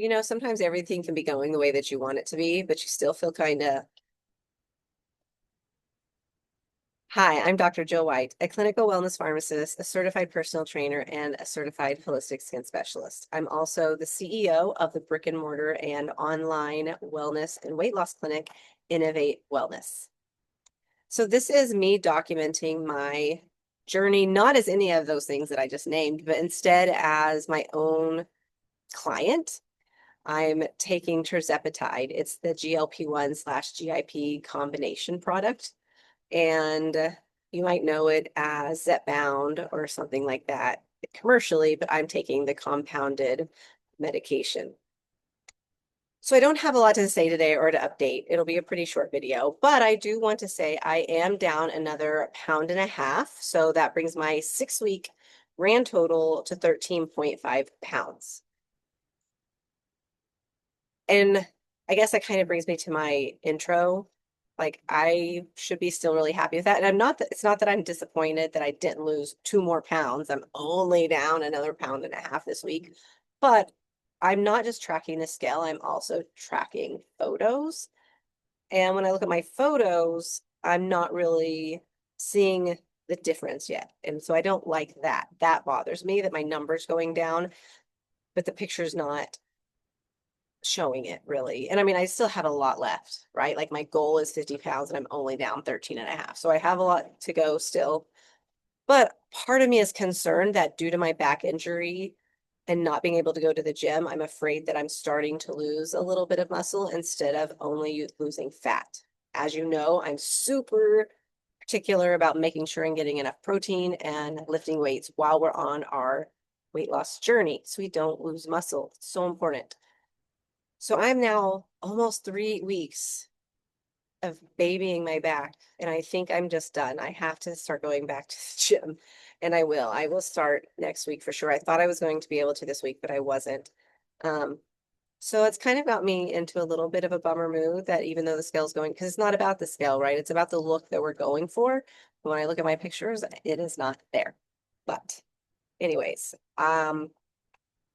You know, sometimes everything can be going the way that you want it to be, but you still feel kind of. Hi, I'm Dr. Jill White, a clinical wellness pharmacist, a certified personal trainer, and a certified holistic skin specialist. I'm also the CEO of the brick and mortar and online wellness and weight loss clinic, Innovate Wellness. So this is me documenting my journey, not as any of those things that I just named, but instead as my own client. I'm taking Tirzepatide. It's the GLP-1 slash GIP combination product. And you might know it as Zepbound or something like that commercially, but I'm taking the compounded medication. So I don't have a lot to say today or to update. It'll be a pretty short video, but I do want to say I am down another 1.5 pounds. So that brings my 6-week grand total to 13.5 pounds. And I guess that kind of brings me to my intro. Like I should be still really happy with that. And I'm not that it's not that I'm disappointed that I didn't lose 2 more pounds. I'm only down another 1.5 pounds this week. But I'm not just tracking the scale, I'm also tracking photos. And when I look at my photos, I'm not really seeing the difference yet. And so I don't like that. That bothers me that my number's going down, but the picture's not showing it really. And I mean, I still have a lot left, right? Like my goal is 50 pounds and I'm only down 13.5. So I have a lot to go still. But part of me is concerned that due to my back injury and not being able to go to the gym, I'm afraid that I'm starting to lose a little bit of muscle instead of only losing fat. As you know, I'm super particular about making sure I'm getting enough protein and lifting weights while we're on our weight loss journey so we don't lose muscle. It's so important. So I'm now almost 3 weeks of babying my back, and I think I'm just done. I have to start going back to the gym, and I will. I will start next week for sure. I thought I was going to be able to this week, but I wasn't. Um, so it's kind of got me into a little bit of a bummer mood that even though the scale's going, because it's not about the scale, right? It's about the look that we're going for. When I look at my pictures, it is not there. But anyways,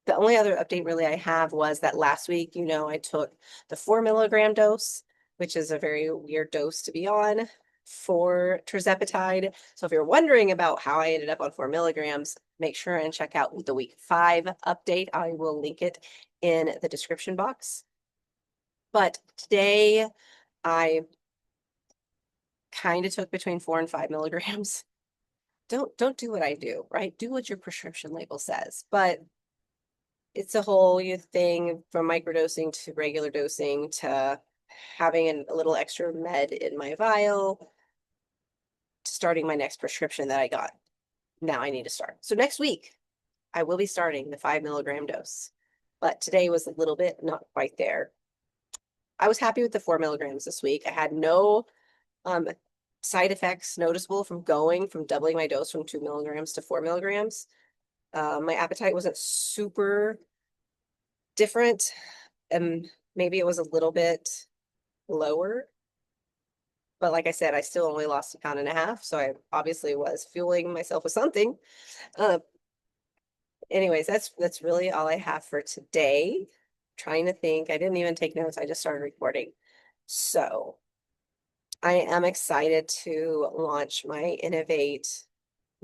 the only other update really I have was that last week, you know, I took the 4 mg dose, which is a very weird dose to be on for Tirzepatide. So if you're wondering about how I ended up on 4 mg, make sure and check out the week 5 update. I will link it in the description box. But today I kind of took between 4 and 5 mg. Don't do what I do, right? Do what your prescription label says. But it's a whole thing from microdosing to regular dosing to having a little extra med in my vial to starting my next prescription that I got. Now I need to start. So next week, I will be starting the 5 mg dose. But today was a little bit not quite there. I was happy with the 4 mg this week. I had no side effects noticeable from going from doubling my dose from 2 mg to 4 mg. My appetite wasn't super different. Maybe it was a little bit lower. But like I said, I still only lost 1.5 pounds. So I obviously was fueling myself with something. Uh, anyways, that's really all I have for today. Trying to think. I didn't even take notes. I just started recording. So I am excited to launch my Innovate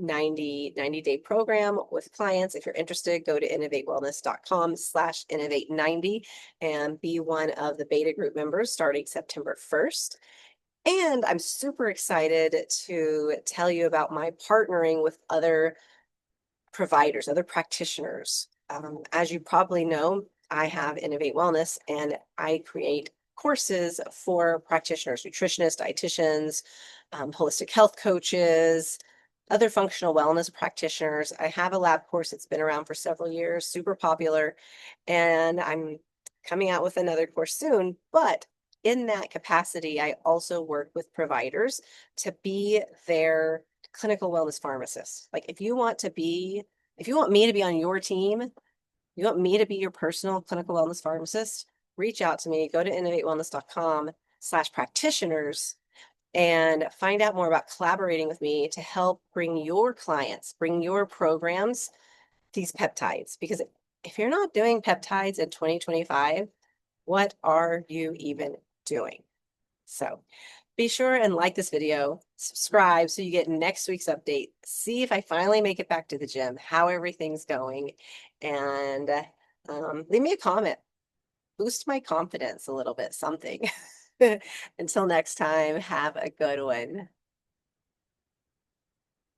90-day program with clients. If you're interested, go to innovatewellness.com/innovate90 and be one of the beta group members starting September 1st. And I'm super excited to tell you about my partnering with other providers, other practitioners. As you probably know, I have Innovate Wellness and I create courses for practitioners, nutritionists, dietitians, holistic health coaches, other functional wellness practitioners. I have a lab course that's been around for several years, super popular, and I'm coming out with another course soon. But in that capacity, I also work with providers to be their clinical wellness pharmacist. Like if you want me to be on your team, you want me to be your personal clinical wellness pharmacist, reach out to me, go to innovatewellness.com/practitioners and find out more about collaborating with me to help bring your clients, bring your programs, these peptides, because if you're not doing peptides in 2025, what are you even doing? So be sure and like this video, subscribe so you get next week's update. See if I finally make it back to the gym, how everything's going, and leave me a comment. Boost my confidence a little bit, something. Until next time, have a good one.